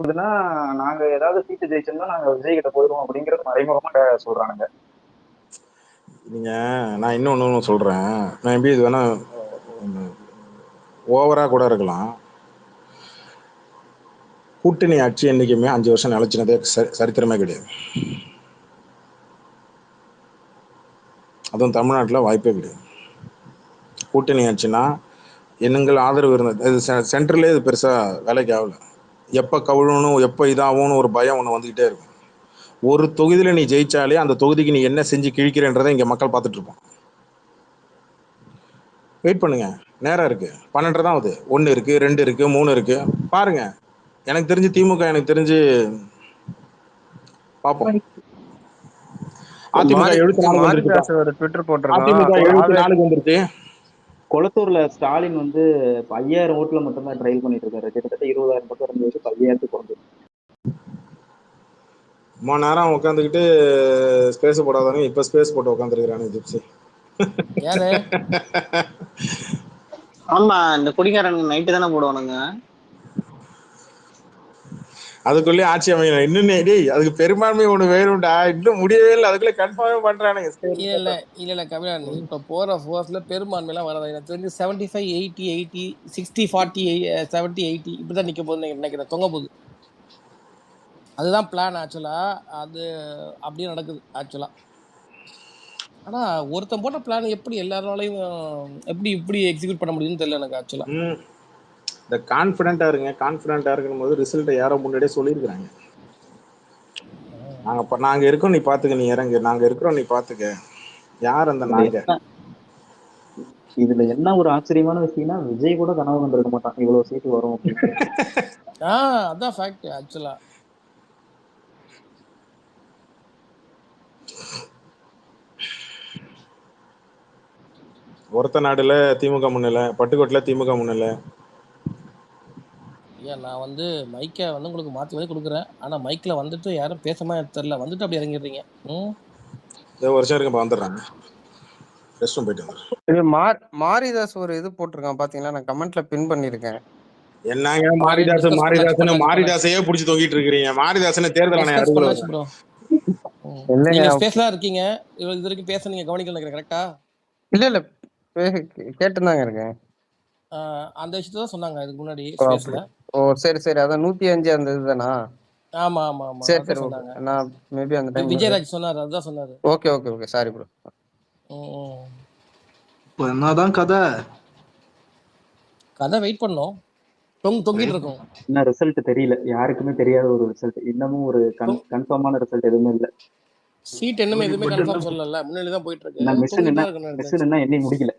கொடுக்குதுன்னா நாங்க ஏதாவது சீட்டு ஜெயிச்சோம்னா நாங்க விஜய் கிட்ட போயிடுவோம் அப்படிங்கறது மறைமுகமா சொல்றாங்க. நீங்க நான் இன்னொன்னு சொல்றேன், மேபி இது வேணா ஓவரா கூட இருக்கலாம். கூட்டணி ஆட்சி என்னைக்குமே 5 வருஷம் நிலைச்சினதே சரித்திரமே கிடையாது. அதுவும் தமிழ்நாட்டில் வாய்ப்பே கிடையாது. கூட்டணி ஆட்சினா எங்கள் ஆதரவு இருந்தது, இது சென்ட்ரலே இது பெருசாக வேலைக்கு ஆகல. எப்போ கவுழணும் எப்போ இதாகும்னு ஒரு பயம் ஒன்று வந்துக்கிட்டே இருக்கும். ஒரு தொகுதியில் நீ ஜெயிச்சாலே அந்த தொகுதிக்கு நீ என்ன செஞ்சு கிழிக்கிறன்றதை இங்கே மக்கள் பார்த்துட்டு இருப்போம். வெயிட் பண்ணுங்க, நேரம் இருக்கு. 12 தான் ஆகுது, 1 இருக்கு, 2 இருக்கு, 3 இருக்கு, பாருங்க. எனக்கு தெரிஞ்சு திமுக, எனக்கு தெரிஞ்சு பார்ப்போம். அதிமுக 74 வந்துருச்சு. அதிமுக 74 வந்துருச்சு. கொளத்தூர்ல ஸ்டாலின் வந்து 5000 ஓட்டுல மட்டும்தான் ட்ரைல் பண்ணிட்டு இருக்காரு. கிட்டத்தட்ட 20,000 பக்கம் இருந்தது, 5000 குறைஞ்சு. ரொம்ப நேரம் உட்காந்துக்கிட்டு ஸ்பேஸ் போடாதானே இப்ப ஸ்பேஸ் போட்டு உட்காந்துருக்கிறானு ஜிப்சி. ஆமா, இந்த குடிக்காரனுங்க நைட்டு தானே போடுவானுங்க. அதுக்குள்ளே ஆட்சி அமையணும். இன்னும் டேய் அதுக்கு பெரும்பான்மை ஒண்ணு வேணும்டா, இன்னும் முடியவே இல்லை. அதுக்குள்ளே கன்ஃபார்மே பண்றானுங்க. இல்ல கபிலன், இப்ப போற ஃபோர்ஸ்ல பெரும்பான்மை எல்லாம் வராது. எனக்கு தெரிஞ்சு 75 80 80 60 40 70 80 இப்படிதான் நிக்க போகுதுன்னு நினைக்கிறேன். தொங்க போகுது. அதுதான் பிளான் ஆக்சுவலா. அது அப்படியே நடக்குது ஆக்சுவலா. ஆனா ஒருத்தன் போட்ட பிளான் எப்படி எல்லாராலையும் எப்படி இப்படி எக்ஸிக்யூட் பண்ண முடியும்னு தெரியல எனக்கு ஆக்சுவலா. இந்த கான்ஃபிடென்ட்டா இருங்க, கான்ஃபிடென்ட்டா இருக்கும் போது ரிசல்ட்டை யாரோ முன்னாடியே சொல்லியிருக்கிறாங்க. நாங்க இருக்கோம், நீ பாத்துக்க, நீ இறங்கு, நாங்க இருக்கிறோம், நீ பாத்துக்க. யார் அந்த நாங்க? இதுல என்ன ஒரு ஆச்சரியமான விஷயம்னா, விஜய் கூட கனவு கண்டிருக்க மாட்டான் இவ்வளவு சீட்டு வரும் அப்படின்னு. அதான் ஃபேக்ட் ஆக்சுவலா. ஒருத்த நாடுல திமுக முன்னில, பட்டுக்கோட்டையில திமுக முன்னில. ஐயா நான் வந்து மைக்கை வந்து உங்களுக்கு மாற்றி மாற்றி கொடுக்குறேன். ஆனால் மைக்கில் வந்துட்டு யாரும் பேசமா தெரியல, வந்துட்டு அப்படி இறங்கிடுறீங்க. வருஷம் இருக்கு வந்துடுறாங்க. ரெஸ்ட் போயிட்டு இது மாரிதாஸ் ஒரு இது போட்டிருக்கான் பாத்தீங்களா, நான் கமெண்ட்ல பின் பண்ணிருக்கேன். என்னங்க மாரிதாசையே புடிச்சு தொங்கிட்டு இருக்கீங்க. மாரிதாசனை தேர்தல் ஆணையம் ப்ரோ நீங்க ஸ்பேஸ்ல இருக்கீங்க, இது வரைக்கும் பேச நீங்க கவனிக்கல நினைக்கிறேன். கரெக்டா? இல்ல கேட்டுதாங்க இருக்கேன். அந்த விஷயத்தை தான் சொன்னாங்க இதுக்கு முன்னாடி ஸ்பேஸ்ல. ஓ சரி சரி, அதான் 105 அந்த இதுதானா? ஆமா ஆமா ஆமா சரி சரி, நான் மேபி அந்த டைம் விஜயராஜ் சொன்னாரு, அதுதான் சொன்னாரு. Okay okay okay, sorry bro. இப்போ என்னதான் கதை வெயிட் பண்ணோம், தொங்கிட்டு இருக்கோம். என்ன ரிசல்ட் தெரியல, யாருக்குமே தெரியாத ஒரு ரிசல்ட். இன்னமும் ஒரு கன்ஃபார்மான ரிசல்ட் எதுவுமே இல்ல. சீட் என்னமே எதுவுமே கன்ஃபார்ம் சொல்லல, முன்னாடி தான் போயிட்டு இருக்கு. மிஷன் என்ன எண்ணி முடிக்கல.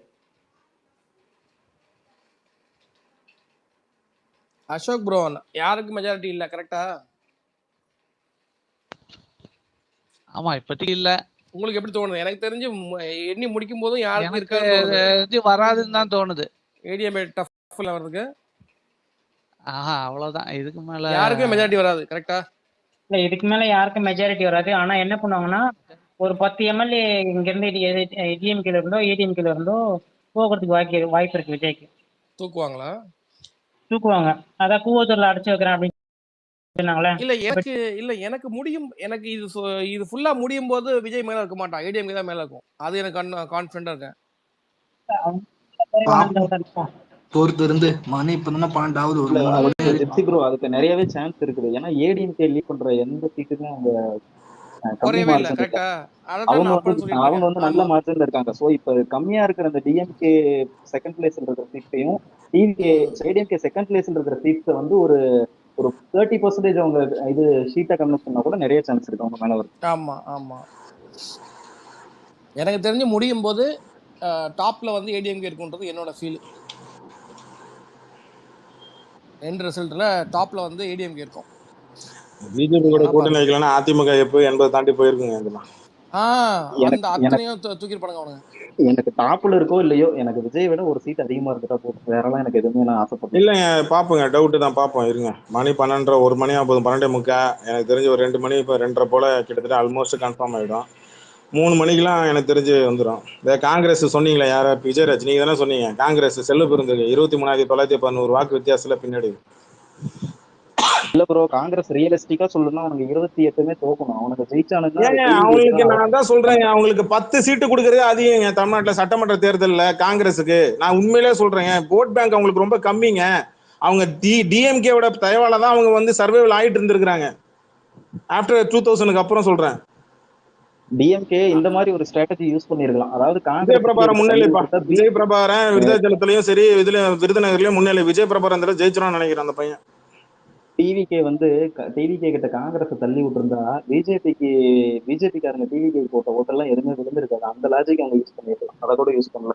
அசோக் ப்ரோ யாருக்கு மெஜாரிட்டி இல்ல, கரெக்டா? ஆமா, இப்போதைக்கு இல்ல. உங்களுக்கு எப்படி தோணுது? எனக்கு தெரிஞ்சு எண்ணி முடிக்கும் போதும் யாருக்கு இருக்காது வராதுன்னு தான் தோணுது. ஏடிஎம்ஏ டஃப்ல வர்றதுக்கு. அவ்வளவுதான், இதுக்கு மேல யாருக்கும் மெஜாரிட்டி வராது, கரெக்டா? இல்ல இதுக்கு மேல யாருக்கும் மெஜாரிட்டி வராது. ஆனா என்ன பண்ணுவாங்கன்னா, ஒரு 10 எம்எல்ஏ இங்க இருந்து டிஎம்கேல இருந்தோ ஏடிஎம்கேல இருந்தோ போகிறதுக்கு வாய்ப்பு இருக்கு விஜய்க்கு. தூக்குவாங்களா? தூக்குவாங்க. அதான் கூவத்தூர்ல அடைச்சு வைக்கிறேன் அப்படின்னு. இல்ல எனக்கு முடியும், எனக்கு இது ஃபுல்லா முடியும் போது விஜய் மேல இருக்க மாட்டான், ஏடிஎம்கே தான் மேல இருக்கும். அது எனக்கு கான்ஃபிடண்டா இருக்கேன். பொறுத்து இருந்து மணி இப்பதானே 12வது. ஜிப்சி ப்ரோ அதுக்கு நிறையவே சான்ஸ் இருக்குது. ஏன்னா ஏடிஎம்கே லீட் பண்ற எந்த சீட்டுமே அவங்க அவங்க வந்து நல்ல மார்ஜின்ல இருக்காங்க. சோ இப்ப கம்மியா இருக்கிற அந்த டிஎம்கே செகண்ட் பிளேஸ்ல இருக்கிற சீட்டையும் ஏடிஎம்கே செகண்ட் பிளேஸ்ல இருக்கிற சீட்ஸை வந்து ஒரு 30% அவங்க இது ஷீட்டை கன்வெர்ட் பண்ணா கூட நிறைய சான்ஸ் இருக்கு அவங்க மேல வரும். ஆமா ஆமா, எனக்கு தெரிஞ்சு முடியும் போது டாப்ல வந்து ஏடிஎம்கே இருக்குன்றது என்னோட ஃபீல். எண்ட் ரிசல்ட்ல டாப்ல வந்து ஏடிஎம்கே இருக்கும். பிஜேபி கூட கூட்டணி வைக்கலன்னா அதிமுக எப்போ 80 தாண்டி போயிருக்குங்க. இதெல்லாம் அந்த அத்தனையும் தூக்கிருப்பாங்க அவனுங்க. எனக்கு டாப்ல இருக்கோ இல்லையோ, எனக்கு விஜய் விட ஒரு சீட் அதிகமா இருந்துட்டா போதும். வேறலாம் எனக்கு எதுவுமே நான் ஆசைப்பட்டேன் இல்லைங்க. பாப்போங்க, டவுட் தான், பார்ப்போம் இருங்க. மணி 12:30, 1 மணி ஆகுது, 12:45. எனக்கு தெரிஞ்சு ஒரு 2 மணி, இப்போ 2:30 போல கிட்டத்தட்ட ஆல்மோஸ்ட் கன்ஃபார்ம் ஆகிடும். 3 மணிக்கெலாம் எனக்கு தெரிஞ்சு வந்துடும். இந்த காங்கிரஸ் சொன்னீங்களே, யார்? விஜயராஜ் நீங்க தானே சொன்னீங்க காங்கிரஸ் செல்ல பெருந்தது 23,911 வாக்கு வித்தியாசத்துல பின்னாடி. இல்ல ப்ரோ, காங்கிரஸ் ரியலிஸ்டிக்கா சொல்லணும்னா அவனுக்கு 28 தோக்கணும். அவனுக்கு ஜெயிச்சானுங்கன்னா அது ஏங்க டிவிக்கு அவங்களுக்கு தான் நான் ஆகும். தான் சொல்றேங்க, அவங்களுக்கு 10 சீட்டு கொடுக்கறது அதிகங்க தமிழ்நாட்டுல சட்டமன்ற தேர்தல்ல காங்கிரஸுக்கு. நான் உண்மையிலே சொல்றேங்க, ஓட் பேங்க் அவங்களுக்கு ரொம்ப கம்மிங்க. அவங்க டிஎம்கேவோட தயவால தான் அவங்க வந்து சர்வைவல் ஆயிட்டு இருந்திருக்காங்க ஆஃப்டர் 2000க்கு அப்புறம் சொல்றேன். டிஎம்கே இந்த மாதிரி ஒரு ஸ்ட்ராட்டஜி யூஸ் பண்ணிருக்கலாம். அதாவது விஜய் காங்கிரஸ் பிரபாரம் தள்ளி முன்னிலைப்பா, விட்டுருந்தா விஜய் பிரபாரன் விருதாச்சலத்திலயும் சரி இதுல விருதுநகர்லயும் முன்னிலை. விஜய் பிரபாரம் தடவை ஜெயிச்சிடும் நினைக்கிறேன் அந்த பையன். டிவிகே வந்து டிவிகே கிட்ட காங்கிரஸ் தள்ளி விட்டுருந்தா பிஜேபிக்காரங்க டிவிகே போட்ட ஓட்டெல்லாம் எதுவுமே விழுந்திருக்காது. அந்த லாஜிக் அவங்க யூஸ் பண்ணிருக்கலாம். அதை கூட யூஸ் பண்ணல.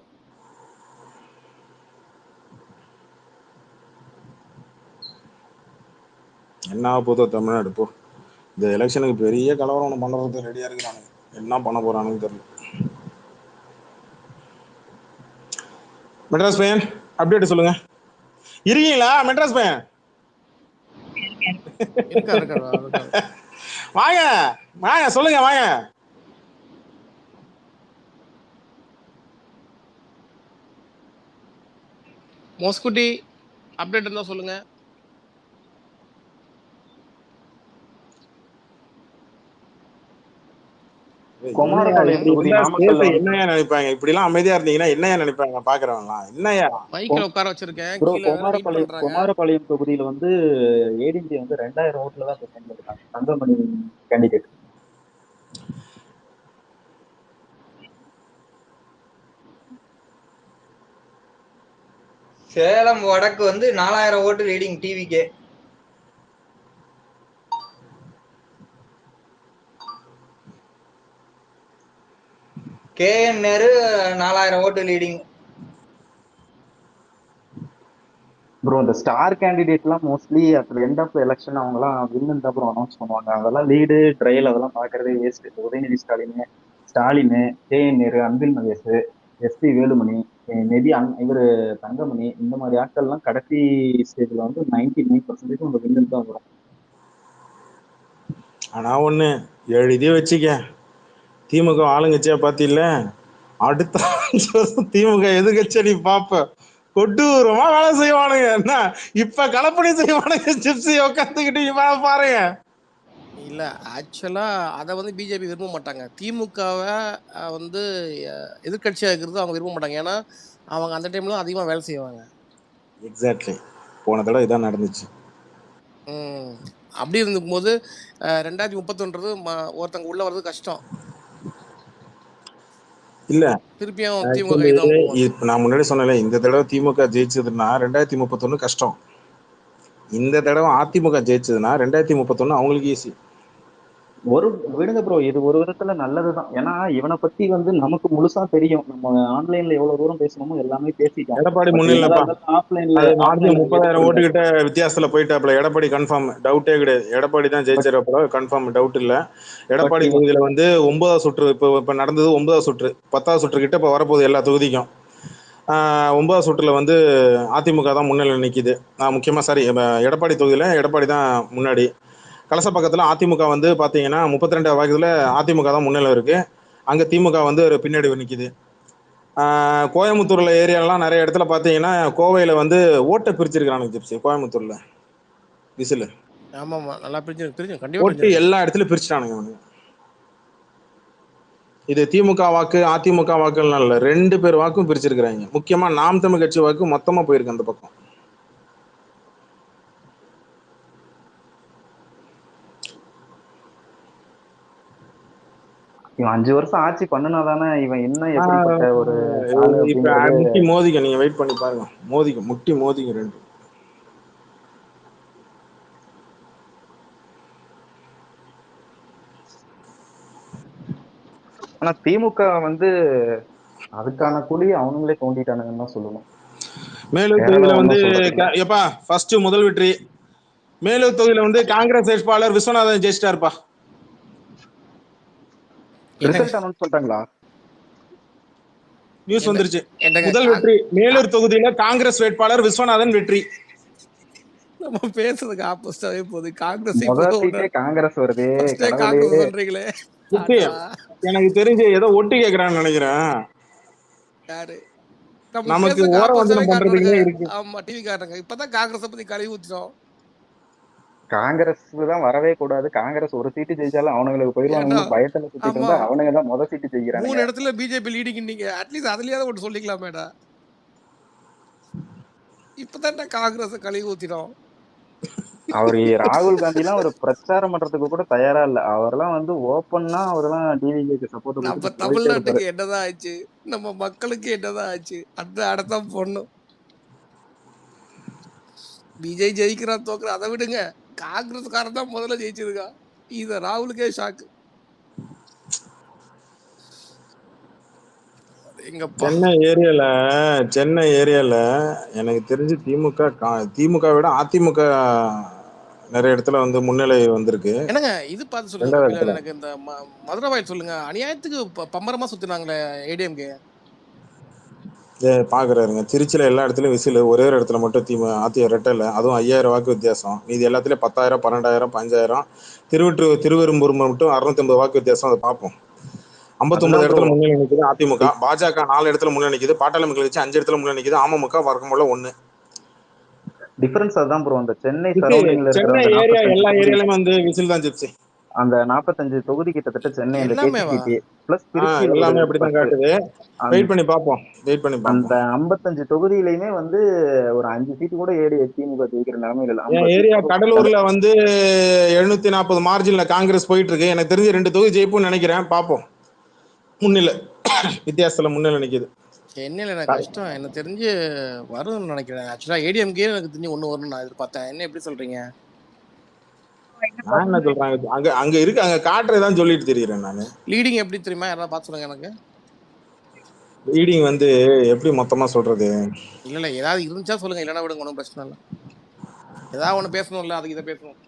என்ன போதோ தமிழ்நாடு போ. இந்த எலெக்ஷனுக்கு பெரிய கலவரம் ஒன்று பண்றதுக்கு ரெடியா இருக்கிறானுங்க. என்ன பண்ண போறானுன்னு தெரியல. மெட்ராஸ் பையன் அப்டேட் சொல்லுங்க. இருக்கீங்களா மெட்ராஸ் பையன்? வாங்க வாங்க சொல்லுங்க வாங்க. மோஸ்குட்டி அப்டேட் இருந்தா சொல்லுங்க. குமாரபாளையம் தொகுதி நாமக்கல்ல வந்து என்னையா நினைப்பாங்க? இப்படி எல்லாம் அமைதியா இருந்தீங்கன்னா என்னையா நினைப்பாங்க பாக்குறவங்க? என்னையா மைக்ல உட்கார வச்சிருக்கேன், ப்ரோ, கீழே வெயிட் பண்றாங்க. குமாரபாளையம் தொகுதியில வந்து ஏடிஎம்கே வந்து 2000 ஓட்டுல தான் தேர்ந்தெடுத்தாங்க. தங்கமணி கேண்டிடேட். சேலம் வடக்கு வந்து 4000 ஓட்டு லீடிங் டிவிக்கே. கேஎன் நேரு 4000 ஓட்டு லீடிங். ப்ரோ, இந்த ஸ்டார் கேண்டிடேட்லாம் mostly at end of election அவங்கலாம் வின்னு தான் ப்ரோ அனௌன்ஸ் பண்ணுவாங்க. அதெல்லாம் லீடு ட்ரையல் அதெல்லாம் பார்க்கறதே waste. Udhayanidhi Stalin, KN Nehru, Anbil Mahesh, SP Velumani, maybe இவரு தங்கமணி, இந்த மாதிரி ஆட்கள்லாம் கடைசி ஸ்டேஜ்ல வந்து 99% உங்க வின்னு தான் வரும். ஆனா ஒண்ணு எழுதி வச்சுக்க, திமுக ஆளுங்கட்சியா பாத்தியில்ல, அடுத்த திமுக எதிர்கட்சியா நீ பாப்ப, கொடூரமா வேலை செய்வானுங்க. என்ன இப்ப கலப்பணி செய்வானுங்க, ஜிப்சி உட்காந்துக்கிட்டு பாருங்க. இல்ல ஆக்சுவலா அதை வந்து பிஜேபி விரும்ப மாட்டாங்க. திமுகவை வந்து எதிர்கட்சியா இருக்கிறது அவங்க விரும்ப மாட்டாங்க. ஏன்னா அவங்க அந்த டைம்ல அதிகமா வேலை செய்வாங்க. எக்ஸாக்ட்லி, போன தடவை இதான் நடந்துச்சு. அப்படி இருக்கும்போது 2031 ஒருத்தங்க உள்ள வர்றது கஷ்டம். இல்ல திருப்பியும் திமுக தான் போவாங்க. நான் முன்னாடி சொன்னேன்ல, இந்த தடவை திமுக ஜெயிச்சதுன்னா 2031 கஷ்டம். இந்த தடவை அதிமுக ஜெயிச்சதுன்னா 2031 அவங்களுக்கு ஈஸி. விடுங்க ப்ரோ, இது ஒரு விதத்துல நல்லதுதான். ஏன்னா இவனை பத்தி வந்து நமக்கு முழுசா தெரியும். நம்ம ஆன்லைன்ல எவ்வளவு தூரம் பேசணுமோ எல்லாமே பேசிட்டோம். எடப்பாடி முன்னிலைப்பா, ஆஃப்லைன்ல 40,000 ஓட்டு கிட்ட வித்தியாசத்துல போயிட்டாப்ல. எடப்பாடி கன்ஃபார்ம், டவுட்டே கிடையாது. எடப்பாடி தான் ஜெயிச்சிருப்பா, கன்ஃபார்ம், டவுட் இல்ல. எடப்பாடி தொகுதியில வந்து 9வது சுற்று, இப்ப நடந்தது 9வது சுற்று, 10வது சுற்று கிட்ட இப்ப வரப்போகுது எல்லா தொகுதிக்கும். 9வது சுற்றுல வந்து அதிமுக தான் முன்னிலை நிக்குது. முக்கியமா சாரி, எடப்பாடி தொகுதியில எடப்பாடி தான் முன்னாடி. கலச பக்கத்துல அதிமுக வந்து பாத்தீங்கன்னா 32 வாக்குல அதிமுக தான் முன்னிலை இருக்கு. அங்க திமுக வந்து ஒரு பின்னாடி நிக்குது. கோயம்புத்தூர்ல ஏரியாலாம் நிறைய இடத்துல பாத்தீங்கன்னா கோவையில வந்து ஓட்டை பிரிச்சிருக்கானுங்க ஜிப்சி. கோயம்புத்தூர்ல விசில் ஆமாமா, நல்லா பிரிச்சு கண்டிப்பா ஓட்டு எல்லா இடத்துலயும் பிரிச்சுட்டானுங்க. இது திமுக வாக்கு அதிமுக வாக்குலாம் இல்ல, 2 பேர் வாக்கும் பிரிச்சிருக்கிறாங்க. முக்கியமா நாம் தமிழ் கட்சி வாக்கு மொத்தமா போயிருக்கு அந்த பக்கம். இவன் 5 வருஷம் ஆட்சி பண்ணுனாதானே இவன் என்ன எப்படிப்பட்ட ஒரு முட்டி மோதிக்க, நீங்க வெயிட் பண்ணி பாருங்க. முட்டி மோதிக்க 2. ஆனா திமுக வந்து அதுக்கான குழி அவனுங்களே தோண்டிட்டானுங்கன்னு தான் சொல்லணும். மேலூர் தொகுதியில வந்து எப்பா ஃபர்ஸ்ட் முதல் வெற்றி. மேலூர் தொகுதியில வந்து காங்கிரஸ் வேட்பாளர் விஸ்வநாதன் ஜெயிச்சிட்டாருப்பா. ரிசல்ட் அனௌன்ஸ் பண்ணிட்டாங்களா? நியூஸ் வந்துருச்சு. முதல் வெற்றி மேலூர் தொகுதியில காங்கிரஸ் வேட்பாளர் விஸ்வநாதன் வெற்றி. நம்ம பேசுறதுக்கு ஆப்போசிட்டாவே போகுது. காங்கிரஸ் காங்கிரஸ் வருது. சொல்றீங்களே, எனக்கு தெரிஞ்சு ஏதோ ஒட்டி கேக்குறான்னு நினைக்கிறேன். யாரு நமக்கு ஓரவஞ்சனம் பண்றதுக்குனே இருக்கு. ஆமா, டிவி காட்டுறாங்க. இப்பதான் காங்கிரஸ் பத்தி கழுவி ஊத்திட்டோம். காங்கிரஸ் தான் வரவே கூடாது. காங்கிரஸ் ஒரு சீட்டு ஜெயிச்சாலும் அவனுங்களுக்கு ஏன்னா போயிருவானுங்க பயத்துல சுத்திட்டு ஆமா இருந்தா அவனுங்க தான் முத சீட்டு ஜெயிக்கிறானுங்க. 3 இடத்துல பிஜேபி லீடிங் நீங்க அட்லீஸ்ட் அதுலயாவது ஒன்று சொல்லிக்கலாமேடா. இப்பதான்டா காங்கிரஸ் கழுவி ஊத்திடும். அவரு ராகுல் காந்தி எல்லாம் ஒரு பிரச்சாரம் பண்றதுக்கு கூட தயாரா இல்ல. அவரெல்லாம் வந்து ஓப்பன்னா அவரெல்லாம் டிவிக்கு சப்போர்ட் நம்ம கொடுத்துட்டு போயிட்டே தமிழ்நாட்டுக்கு இருப்பாரு. என்னதான் ஆச்சு, நம்ம மக்களுக்கு என்னதான் ஆச்சு, அந்த அடத்தான் பொண்ணும். விஜய் ஜெயிக்கிறா தோக்குறா அதை விடுங்க, காங்கிரஸ்காரன் தான் முதல்ல ஜெயிச்சிருக்கா. இத ராகுலுக்கே ஷாக்கு. எங்கப்பா சென்னை ஏரியால எனக்கு தெரிஞ்சு திமுக விட அதிமுக நிறைய இடத்துல வந்து முன்னிலை வந்திருக்கு. என்னங்க இது பார்த்து சொல்லுங்க ரெண்டாவது கபிலன், இடத்துல எனக்கு இந்த மதுரை வாயில் சொல்லுங்க. அநியாயத்துக்கு பம்பரமா சுத்தினாங்களே ஏடிஎம்கே. பாக்குறாருங்க, திருச்சியில எல்லா இடத்துலயும் விசில், ஒரே ஒரு இடத்துல மட்டும் அதிமுக ரெட்டல, அதுவும் 5000 வாக்கு வித்தியாசம். மீதி எல்லாத்துலயும் 10,000 12,000 5,000. திருவெரும்பூர் மட்டும் 650 வாக்கு வித்தியாசம். அதை பார்ப்போம். 59 அதுதான் இடத்துல ப்ரோ முன்னணி நிக்குது அதிமுக. பாஜக 4 இடத்துல முன்னணி நிக்குது. பாட்டாளி மக்கள் கட்சி 5 இடத்துல முன்னணி நிக்குது. அமமுக வர்க்கமுள்ள 1. டிஃபரன்ஸ் அதுதான் ப்ரோ. அந்த சென்னை இது சரௌண்டிங்ல இருக்கிற சென்னை அந்த ஏரியா 45 எல்லா தொகுதி, ஏரியாலுமே வந்து விசில் தான் ஜிப்சி. அந்த 45 தொகுதி கிட்டத்தட்ட சென்னை அந்த எல்லாமேவா? கேசிபிடி பிளஸ் திருச்சியில ஒரு எல்லாமே அப்படிதான் 10, காட்டுது. வெயிட் பண்ணி பார்ப்போம். அந்த 55 தொகுதியிலையுமே வந்து ஒரு 5 சீட்டு கூட திமுக ஜெயிக்கிற நிலைமையில இல்ல. என் 50 ஏரியா சீட்டு கடலூர்ல வந்து 740 மார்ஜின்ல காங்கிரஸ் போயிட்டு இருக்கு. எனக்கு தெரிஞ்சு 2 தொகுதி ஜெயிப்புன்னு நினைக்கிறேன். பார்ப்போம். முன்னிலை வித்தியாசத்துல முன்னிலை நிக்குது. சென்னையில் எனக்கு கஷ்டம், எனக்கு தெரிஞ்சு வரும்னு நினைக்கிறேன். ஆக்சுவலாக ஏடிஎம்கே எனக்கு தெரிஞ்சு ஒன்று வரும்னு நான் எதிர்பார்த்தேன். என்ன எப்படி சொல்றீங்க? நான் என்ன சொல்றேன், அங்க இருக்கு, அங்க காட்டுறதான் சொல்லிட்டு தெரியுறேன் நானு. லீடிங் எப்படி தெரியுமா? யாராவது பார்த்து சொல்லுங்க எனக்கு. லீடிங் வந்து எப்படி மொத்தமா சொல்றது? இல்லை ஏதாவது இருந்துச்சா சொல்லுங்க, இல்லைன்னா விடுங்க, ஒன்றும் பிரச்சனை இல்லை. ஏதாவது ஒன்று பேசணும்ல, அதுக்கு இதை பேசணும்.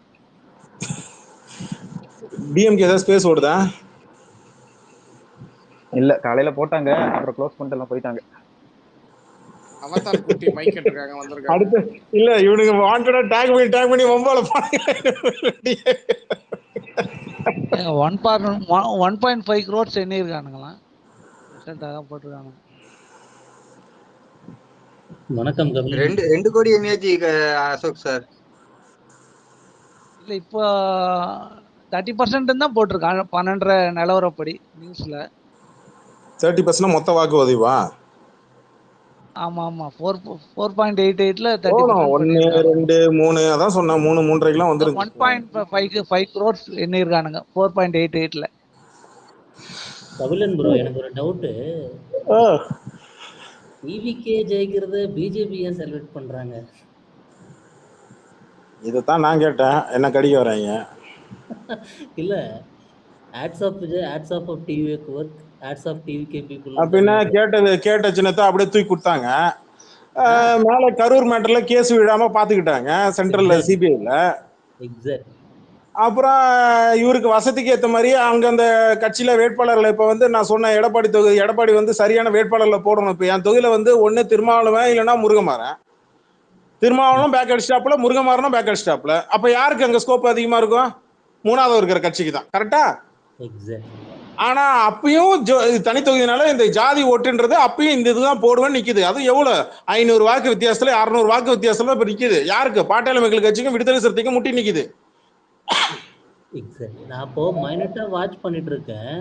டிஎம்கே ஏதாவது ஸ்பேஸ் ஓடுதா? இல்ல, காலையில போட்டாங்க, அப்புறம் க்ளோஸ் பண்ணிட்டு எல்லாம் போயிட்டாங்க. அவதார் குட்டி மைக் கேட்டிருக்காங்க, வந்திருக்காங்க. அடுத்து இல்ல, இவனுக்கு வாண்டடா டேக் பண்ணி வம்பால 1.5 crores எண்ணிருக்கானுங்களாம். போட்டிருக்கானுங்க. வணக்கம் கபிலன். 2 கோடி எம்ஏஜி அசோக் சார். இல்ல இப்போ 30% தான் போட்டிருக்காங்க 12 நிலவரப்படி நியூஸ்ல. 30% மொத்த வாக்கு பதிவா? ஆமா 4.88ல 1 2 3 அதான் சொன்னா 3 3.5 வந்துருக்கு. 1.5 crores எண்ணிருக்கானுங்க 4.88ல. கபிலன் ப்ரோ, எனக்கு ஒரு டவுட்டு. டிவிகே ஜெயிக்கிறது பிஜேபி ஏன் செலிப்ரேட் பண்றாங்க? இதைத்தான் நான் கேட்டேன், என்ன கடிக்க வராங்க? இல்ல, ads of Vijay, ads of TVK work, ads of TVK people. அப்படின்னா கேட்ட சின்னத்தை அப்படியே தூக்கி கொடுத்தாங்க. மேல கரூர் மேட்டர்ல கேஸ் விடாம பாத்துக்கிட்டாங்க சென்ட்ரல்ல சிபிஐல. எக்ஸாக்ட். அப்புறம் இவருக்கு வசதிக்கு ஏற்ற மாதிரி அங்க அந்த கட்சியில வேட்பாளர்களை இப்ப வந்து நான் சொன்ன எடப்பாடி வந்து சரியான வேட்பாளர்ல போடணும். இப்ப என் தொகுதியில வந்து ஒண்ணு திருமாவளவன் இல்லைன்னா முருகமாறன். திருமாவளவன் பேக் அடிஸ்டாப்ல, முருகமாறனும் பேக் அடிஸ்டாப்ல. அப்ப யாருக்கு அங்க ஸ்கோப் அதிகமா இருக்கும்? 3வது இருக்கிற கட்சிக்கு தான். கரெக்டா? ஆனா அப்பயும் தனி தொகுதினால இந்த ஜாதி ஓட்டுன்றது அப்பயும் இந்த இதுதான் போடுவேன்னு நிக்குது. அது எவ்வளவு 500 வாக்கு வித்தியாசத்துல 600 வாக்கு வித்தியாசத்துல இப்ப நிக்குது. யாருக்கு? பாட்டாளி மக்கள் கட்சிக்கும் விடுதலை சிறுத்தைக்கும் முட்டி நிக்குது. நான் இப்போ மைனட்டா வாட்ச் பண்ணிட்டு இருக்கேன்.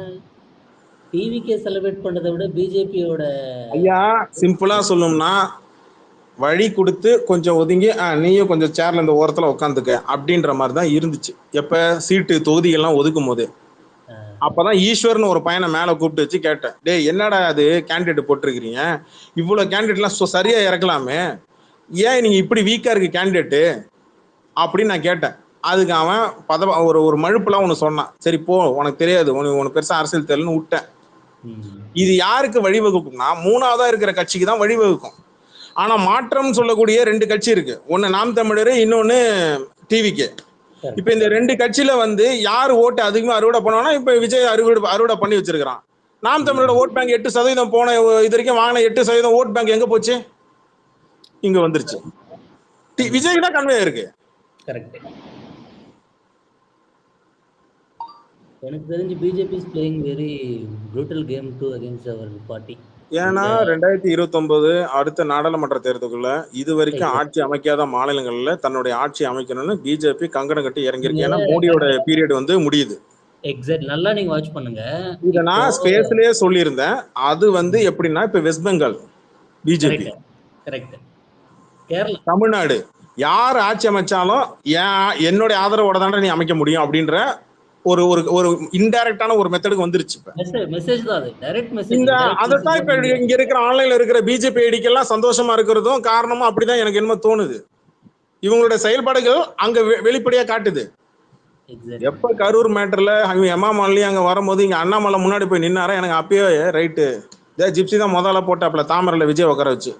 டிவிகே செலிப்ரேட் பண்றதை விட பிஜேபியோட ஐயா சிம்பிளா சொல்லணும்னா வழி கொடுத்து கொஞ்சம் ஒதுங்கி நீயும் கொஞ்சம் சேர்ல இந்த ஓரத்துல உட்காந்துக்க அப்படின்ற மாதிரி தான் இருந்துச்சு. எப்ப சீட்டு தொகுதிகள்லாம் ஒதுக்கும் போது அப்பதான் ஈஸ்வர்னு ஒரு பையனை மேல கூப்பிட்டு வச்சு கேட்டேன், டேய் என்னடா அது கேண்டிடேட் போட்டிருக்கிறீங்க, இவ்வளவு கேண்டிடேட்லாம் சரியா இறக்கலாமே, ஏன் நீங்க இப்படி வீக்கா இருக்கு கேண்டிடேட்டு அப்படின்னு நான் கேட்டேன். அதுக்கு அவன் ஒரு மழுப்புலாம் ஒன்று சொன்னான். சரி போ, உனக்கு தெரியாது, உனக்கு பெருசா அரசியல் தெரியலன்னு விட்டேன். இது யாருக்கு வழிவகுக்கும்னா 3வதா இருக்கிற கட்சிக்கு தான் வழிவகுக்கும். ஆனா மாற்றம் சொல்லக்கூடிய 2 கட்சி இருக்கு. ஒன்னு நாம் தமிழர், இன்னொன்னு டிவிகே. இப்ப இந்த 2 கட்சியில வந்து யாரு ஓட்டு அதிகமா அறுவடை பண்ணுவானா, இப்ப விஜய் அறுவடை பண்ணி வச்சிருக்கிறான். நாம் தமிழரோட ஓட் பேங்க் 8% போன இது வரைக்கும் வாங்கின 8% ஓட் பேங்க் எங்க போச்சு? இங்க வந்துருச்சு. விஜய் தான் கன்வே இருக்கு. கரெக்ட். எனக்கு தெரிஞ்சு BJP is playing very brutal game to against our party. ஏன்னா 2029 அடுத்த நாடாளுமன்ற தேர்தலுக்குள்ள இது வரைக்கும் ஆட்சி அமைக்காத மாநிலங்கள்ல தன்னுடைய ஆட்சி அமைக்கணும்னு பிஜேபி கங்கணம் கட்டி இறங்கியிருக்கு. ஏன்னா மோடியோட பீரியட் வந்து முடியுது. எக்ஸாக்ட், நல்லா நீங்க வாட்ச் பண்ணுங்க. இத நான் ஸ்பேஸ்லயே சொல்லியிருந்தேன். அது வந்து எப்படின்னா இப்ப west Bengal BJP, correct, Kerala, Tamil Nadu யார் ஆட்சி அமைச்சாலும் என்னுடைய ஆதரவோட தானே நீ அமைக்க முடியும் அப்படின்ற ஒரு ஒரு ஒரு இன்டைரக்டான ஒரு மெத்தடுக்கு வந்துருச்சு. இப்ப மெசேஜ் தான் அது, டைரக்ட் மெசேஜ். இந்த அதைத்தான் இப்ப இங்க இருக்கிற ஆன்லைன்ல இருக்கிற பிஜேபி ஐடிக்கெல்லாம் சந்தோஷமா இருக்கிறதும் காரணமும் அப்படிதான் எனக்கு என்னமோ தோணுது. இவங்களுடைய செயல்பாடுகள் அங்க வெளிப்படையா காட்டுது. எப்ப கரூர் மேட்டர்ல எம்மாமல்லி அங்க வரும்போது இங்க அண்ணாமலை முன்னாடி போய் நின்னாரா, எனக்கு அப்பயே ரைட்டு ஜிப்சி தான் முதல்ல போட்டாப்ல தாமரையில விஜய் உட்கார வச்சு.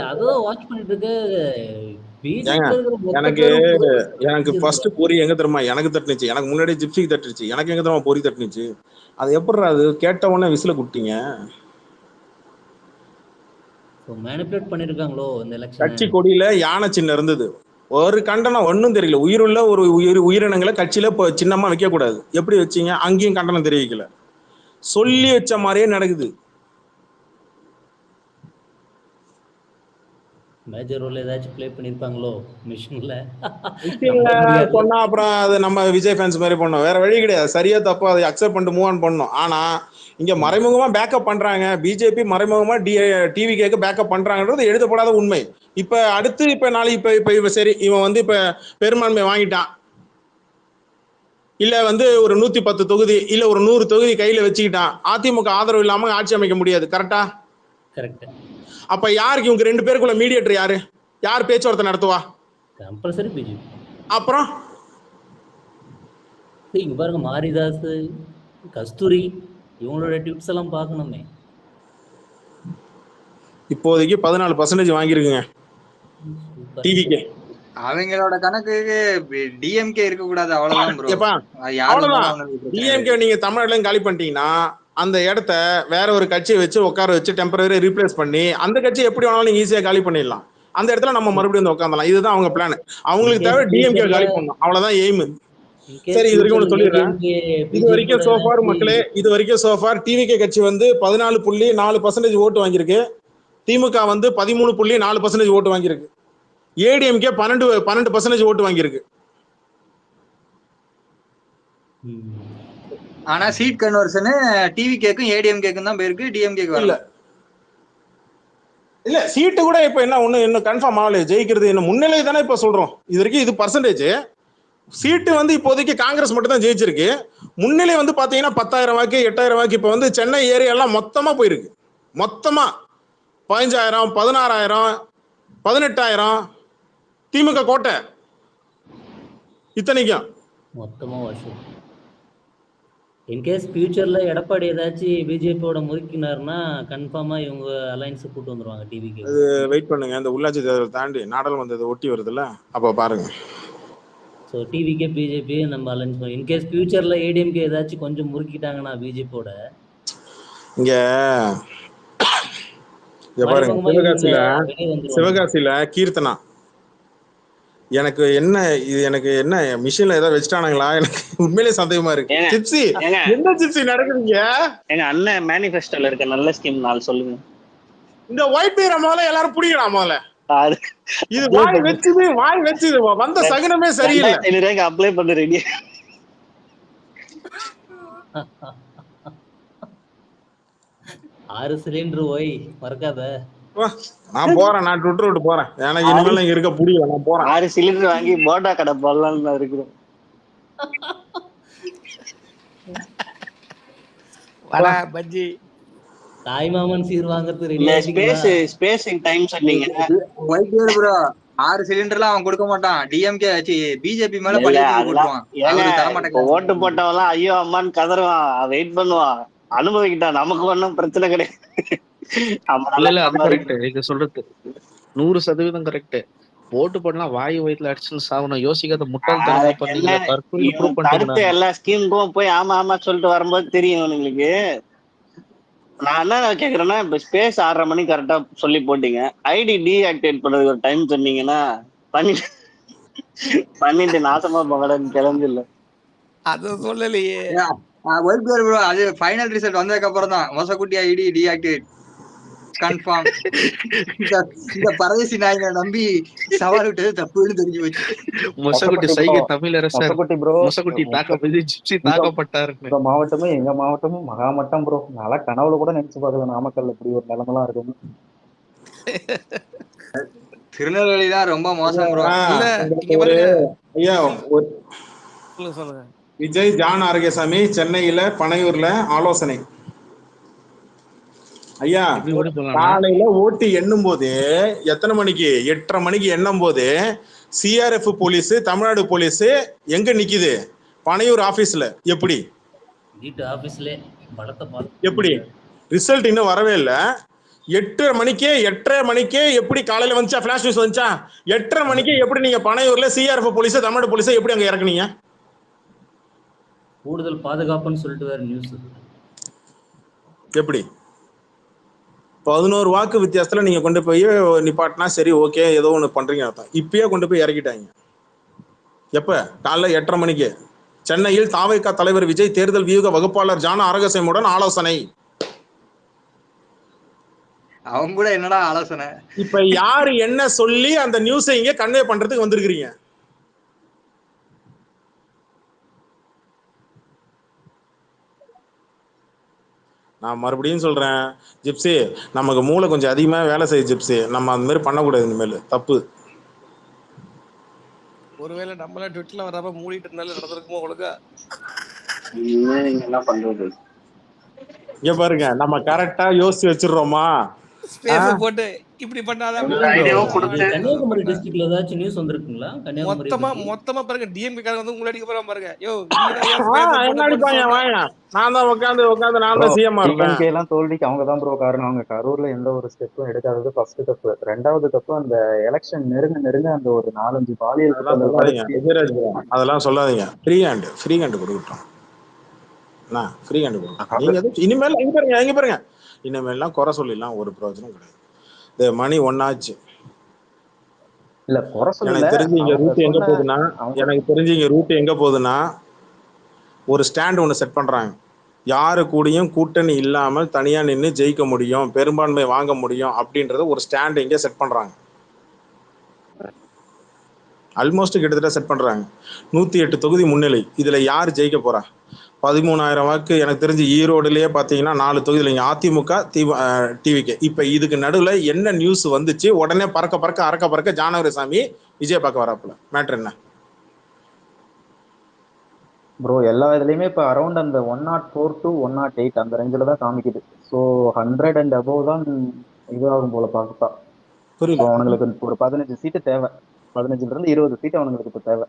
அதான் வாட்ச் பண்ணிட்டு இருக்க. எனக்கு ஃபர்ஸ்ட் பொறி எங்க தெரியுமா எனக்கு தட்டுனுச்சு, எனக்கு முன்னாடி ஜிப்சிக்கு தட்டுச்சு, எனக்கு எங்க தெரியுமா பொறி தட்டுனுச்சு. அது எப்படி அது கேட்ட உடனே விசில குட்டிங்க. மேனிபுலேட் பண்ணிருக்காங்களோ இந்த எலெக்ஷன். கட்சி கொடியில யானை சின்னம் இருந்தது, ஒரு கண்டனம் ஒன்னும் தெரியல. உயிருள்ள ஒரு உயிரினங்களை கட்சியில சின்னமா வைக்க கூடாது, எப்படி வச்சீங்க? அங்கேயும் கண்டனம் தெரிவிக்கல, சொல்லி வச்ச மாதிரியே நடக்குது. மேஜர் ரோல் ஏதாச்சும் ப்ளே பண்ணிருப்பாங்களோ மிஷின்ல சொன்னா அப்புறம் அது நம்ம விஜய் ஃபேன்ஸ் மாதிரி பண்ணோம், வேற வழி கிடையாது. சரியா தப்போ அதை அக்செப்ட் பண்ணிட்டு மூவ் ஆன் பண்ணோம். ஆனா இங்க மறைமுகமா பேக்கப் பண்றாங்க, பிஜேபி மறைமுகமா டிவிகேக்கு பேக்கப் பண்றாங்கன்றது எழுதப்படாத உண்மை. இப்ப அடுத்து இப்ப நாளைக்கு இப்ப சரி இவன் வந்து இப்ப பெரும்பான்மை வாங்கிட்டான், இல்ல வந்து ஒரு 110 தொகுதி இல்ல ஒரு 100 தொகுதி கையில வச்சுக்கிட்டான், அதிமுக ஆதரவு இல்லாம ஆட்சி அமைக்க முடியாது. கரெக்டா? கரெக்ட். அப்ப யாருக்கு இவங்க 2 பேருக்குள்ள மீடியேட்டர் யாரு? யார் பேச்சுவார்த்தை நடத்துவா? Compulsory BJP. அப்புறம் இங்க பாருங்க, மாரிதாஸ், கஸ்தூரி இவங்களோட டிப்ஸ் எல்லாம் பார்க்கணுமே. இப்போதைக்கு 14% வாங்கிருக்குங்க டிவிக்கு. அவங்களோட கணக்குக்கு டிஎம்கே இருக்க கூடாது, அவ்வளவுதான் ப்ரோ. அவ்வளவுதான். டிஎம்கே நீங்க தமிழ்நாட்டுல காலி பண்ணிட்டீங்கன்னா அந்த இடத்த வேற ஒரு கட்சியை வச்சு உட்கார வச்சு டெம்பரரி ரீப்ளேஸ் பண்ணி அந்த கட்சி எப்படி வேணாலும் நீங்க ஈஸியா காலி பண்ணிடலாம். அந்த இடத்துல நம்ம மறுபடியும் வந்து உட்காந்துலாம். இதுதான் அவங்க பிளான். அவங்களுக்கு தேவை டிஎம்கே காலி பண்ணணும், அவ்வளவுதான் எய்ம். சரி, இது வரைக்கும் ஒன்று சொல்லிடுறேன். இது வரைக்கும் சோஃபார் மக்களே, இது வரைக்கும் சோஃபார் டிவிகே கட்சி வந்து 14.4% ஓட்டு வாங்கியிருக்கு, திமுக வந்து 13.4% ஓட்டு வாங்கியிருக்கு, ஏடிஎம்கே 12% ஓட்டு வாங்கியிருக்கு. ஆனா சீட் கன்வர்ஷன் டிவிகேக்கும் ஏடிஎம்கேக்கும் தான் போயிருக்கு, டிஎம்கேக்கு வரல. இல்ல சீட்டு கூட இப்ப என்ன ஒண்ணு இன்னும் கன்ஃபார்ம் ஆகல. ஜெயிக்கிறது என்ன முன்னிலை தானே இப்ப சொல்றோம். இது வரைக்கும் இது பர்சன்டேஜ். சீட்டு வந்து இப்போதைக்கு காங்கிரஸ் மட்டும் தான் ஜெயிச்சிருக்கு. முன்னிலை வந்து பாத்தீங்கன்னா 10,000 வாக்கு 8,000 வாக்கு. இப்ப வந்து சென்னை ஏரியா எல்லாம் மொத்தமா போயிருக்கு. மொத்தமா 15,000 16,000 18,000 திமுக கோட்டை இத்தனைக்கும் மொத்தமா வருஷம். இன்கேஸ் ஃபியூச்சர்ல எடப்பாடி ஏதாச்சும் பிஜேபியோட முறுக்கினார்னா கன்ஃபார்மா இவங்க அலைன்ஸ் கூட்டு வந்துருவாங்க டிவிக்கு. அது வெயிட் பண்ணுங்க, இந்த உள்ளாட்சி தேர்தல் தாண்டி நாடாளுமன்றத்தை ஒட்டி வருதுல்ல, அப்ப பாருங்க. ஸோ டிவிக்கே பிஜேபி நம்ம அலைன்ஸ் பண்ணுவோம். இன்கேஸ் ஃபியூச்சர்ல ஏடிஎம்கே ஏதாச்சும் கொஞ்சம் முறுக்கிட்டாங்கன்னா பிஜேபியோட இங்க பாருங்க. சிவகாசியில கீர்த்தனா எனக்கு என்ன மிஷின்ல ஏதாவது வச்சுட்டானுங்களா? எனக்கு உண்மையிலேயே சந்தேகமா இருக்கு. சிப்சி என்ன சிப்சி நடக்குதுங்க? எங்க அண்ணன் மேனிஃபெஸ்டோல இருக்க நல்ல ஸ்கீம் 4 சொல்லுங்க. இந்த ஒயிட் பேரை முதல்ல எல்லாரும் புடிக்கலாம். முதல்ல இது வாய் வச்சுது வந்த சகுனமே சரியில்லை. அப்ளை பண்ண ரெடி. 6 சிலிண்டர் ஓய் மறக்காத. நான் போறேன், நான் விட்டு போறேன். எனக்கு இனிமேல் இங்க இருக்க புரியல, நான் போறேன். 6 சிலிண்டர் வாங்கி போட்டா கடை போடலாம்னு இருக்கிறோம். வடா பஜ்ஜி தாய்மாமன் சீர் வாங்குறது ரெடி. ஸ்பேசிங் டைம் சொன்னீங்க. ஒயிட் பேர் ப்ரோ 6 சிலிண்டர்லாம் அவன் கொடுக்க மாட்டான். டிஎம்கே பிஜேபி மேல போட்டுவான். ஓட்டு போட்டவெல்லாம் ஐயோ அம்மான்னு கதறுவான், வெயிட் பண்ணுவான், அனுபவிக்கிட்டான். நமக்கு ஒன்றும் பிரச்சனை கிடையாது. அது கரெக்ட். நீங்க சொல்றது 100% கரெக்ட். ஓட்டு போடலாம் வாயு வயிற்றுல அடிச்சுன்னு சாகணும், யோசிக்காத முட்டாள்தனமா பண்ணீங்க. எல்லா ஸ்கீமுக்கும் போய் ஆமா ஆமா சொல்லிட்டு வரும்போது தெரியும் உங்களுக்கு. நான் என்ன கேக்குறேன்னா, இப்ப ஸ்பேஸ் 6:30 மணிக்கு கரெக்டா சொல்லி போட்டீங்க, ஐடி டீஆக்டிவேட் பண்றதுக்கு ஒரு டைம் சொன்னீங்கன்னா பண்ணிட்டு நாசமா போகலன்னு கிளம்பு. இல்ல அத சொல்லலையே. ஒயிட் பேர் ப்ரோ, அது ஃபைனல் ரிசல்ட் வந்ததுக்கு அப்புறம் தான் மொசக்குட்டி ஐடி டீஆக்டிவேட் கன்ஃபார்ம். இந்த பரதேசி நாயனை நம்பி சவால் விட்டது தப்புன்னு தெரிஞ்சு போச்சு. மொசக்குட்டி சைகை தமிழரசர் மொசக்குட்டி ப்ரோ, மொசக்குட்டி ஜிப்சி தாக்கப்பட்டாருன்னு. மாவட்டமே எங்க மாவட்டமும் மகாமட்டம் ப்ரோ. நல்லா கனவுல கூட நினைச்சு பார்க்கல நாமக்கல் இப்படி ஒரு நிலைமெல்லாம் இருக்குன்னு. திருநெல்வேலி தான் ரொம்ப மோசம் ப்ரோ. ஐயா சொல்லுங்க. விஜய் ஜான் ஆரோக்கியசாமி சென்னையில பனையூர்ல ஆலோசனை. ஐயா காலையில ஓட்டு எண்ணும் போது எத்தனை மணிக்கு? 8:30 மணிக்கு எண்ணும் போது சிஆர்எஃப் போலீஸ் தமிழ்நாடு போலீஸ் எங்க நிக்குது? பனையூர் ஆபீஸ்ல. எப்படி எப்படி ரிசல்ட் இன்னும் வரவே இல்லை. 8:30 மணிக்கே எப்படி காலையில வந்துச்சா? பிளாஷ் நியூஸ் வந்துச்சா? 8:30 மணிக்கு எப்படி நீங்க பனையூர்ல சிஆர்எஃப் போலீஸ் தமிழ்நாடு போலீஸ் எப்படி அங்க இறக்குனீங்க? கூடுதல் பாதுகாப்புன்னு சொல்லிட்டு வேற நியூஸ். எப்படி 11 வாக்கு வித்தியாசத்துல நீங்க கொண்டு போய் நிப்பாட்டினா சரி, ஓகே, ஏதோ ஒண்ணு பண்றீங்க அர்த்தம். இப்பயே கொண்டு போய் இறக்கிட்டாங்க. எப்ப? காலைல 8:30 மணிக்கு சென்னையில் தாவைக்கா தலைவர் விஜய் தேர்தல் வியூக வகுப்பாளர் ஜான் ஆரோக்கியசாமியுடன் ஆலோசனை. அவங்க கூட என்னடா ஆலோசனை? இப்ப யாரு என்ன சொல்லி அந்த நியூஸை இங்க கன்வே பண்றதுக்கு வந்திருக்கிறீங்க? நான் மறுபடியும் சொல்றேன் ஜிப்சி, நமக்கு மூளை கொஞ்சம் அதிகமா வேலை செய்ய ஜிப்சி. நம்ம அந்த மாதிரி பண்ணக்கூடாது, இனிமேல் தப்பு. ஒருவேளை நம்மள ட்விட்டர்ல வராம மூடிட்டு இருந்தாலும் நடந்திருக்குமோ ஒழுங்கா? நீங்க என்ன பண்றது? இங்க பாருங்க, நம்ம கரெக்டா யோசிச்சு வச்சிடுறோமா? ஸ்பேஸ் போட்டு இப்படி பண்ணாதான் கன்னியாகுமரி டிஸ்ட்ரிக்ட்ல ஏதாச்சும் நியூஸ் வந்திருக்குங்களா? மொத்தமா பாருங்க, டிஎம்கே காரங்க வந்து உங்களை அடிக்க போறாங்க பாருங்க. யோ என்ன அடிப்பாங்க? நான் தான் உட்காந்து நான் தான் சிஎம் டிஎம்கே எல்லாம் தோல்விக்கு அவங்க தான் ப்ரோ காரணம். அவங்க கரூர்ல எந்த ஒரு ஸ்டெப்பும் எடுக்காதது ஃபர்ஸ்ட் தப்பு. 2வது தப்பு, அந்த எலெக்ஷன் நெருங்க அந்த ஒரு 4-5 பாலியல் அதெல்லாம் சொல்லாதீங்க. ஃப்ரீ ஹேண்ட் கொடுக்கட்டும். ஃப்ரீ ஹேண்ட் கொடுக்கட்டும். இனிமேல் எங்க பாருங்க இனிமேல்லாம் குறை சொல்லிடலாம், ஒரு பிரயோஜனம் கிடையாது. இந்த மணி 1 ஆச்சு. இல்ல குறை சொல்ல. எனக்கு தெரிஞ்சு இங்க ரூட் எங்க போகுதுன்னா ஒரு ஸ்டாண்ட் ஒன்று செட் பண்றாங்க. யாரு கூடயும் கூட்டணி இல்லாமல் தனியா நின்று ஜெயிக்க முடியும், பெரும்பான்மை வாங்க முடியும் அப்படின்றத ஒரு ஸ்டாண்ட் இங்கே செட் பண்றாங்க. ஆல்மோஸ்ட் கிட்டத்தட்ட செட் பண்றாங்க. 108 தொகுதி முன்னிலை. இதுல யார் ஜெயிக்க போறா? 13,000 வாக்கு. எனக்கு தெரிஞ்சு ஈரோடுலயே பாத்தீங்கன்னா 4 தொகுதியில் இங்க அதிமுக டிவிகே. இப்ப இதுக்கு நடுவுல என்ன நியூஸ் வந்துச்சு? உடனே அறக்க பறக்க ஜானகிரசாமி விஜய் பார்க்க வராப்புல. மேட்டர் என்ன ப்ரோ? எல்லா இதுலயுமே இப்ப அரௌண்ட் அந்த 104 to 108 அந்த ரேஞ்சில தான் காமிக்குது. ஸோ 100 and above தான் இதுவாகும் போல பார்த்தா. புரியல. அவனுங்களுக்கு ஒரு 15 சீட்டு தேவை. 15ல இருந்து 20 சீட்டு அவனுங்களுக்கு இப்ப தேவை.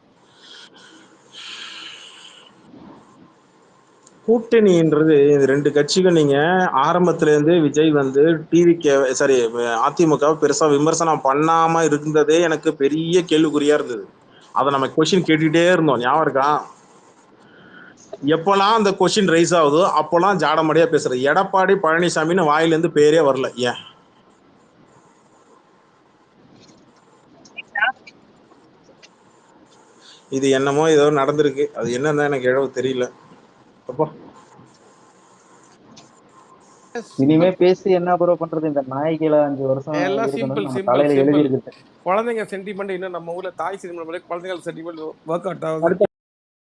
கூட்டணின்றது இந்த 2 கட்சிகள் நீங்க ஆரம்பத்துல இருந்து விஜய் வந்து அதிமுக பெருசா விமர்சனம் பண்ணாம இருந்ததே எனக்கு பெரிய கேள்விக்குறியா இருந்தது. அதை நம்ம கொஸ்டின் கேட்டுட்டே இருந்தோம். ஞாபகம் இருக்கா? எப்பெல்லாம் அந்த கொஸ்டின் ரைஸ் ஆகுதோ அப்பெல்லாம் ஜாடமடியா பேசுறது. எடப்பாடி பழனிசாமின்னு வாயிலிருந்து பேரே வரல. ஏன்? இது என்னமோ ஏதோ நடந்திருக்கு. அது என்னன்னு எனக்கு எழவு தெரியல. இனிமே பேசி என்ன ப்ரோ பண்றது? இந்த நாய்களை 5 வருஷம் எல்லாம் சிம்பிள். குழந்தைங்க சென்டிமெண்ட் இன்னும் நம்ம ஊர்ல தாய் சினிமா குழந்தைகள் சென்டிமெண்ட் ஒர்க் அவுட் ஆகுது.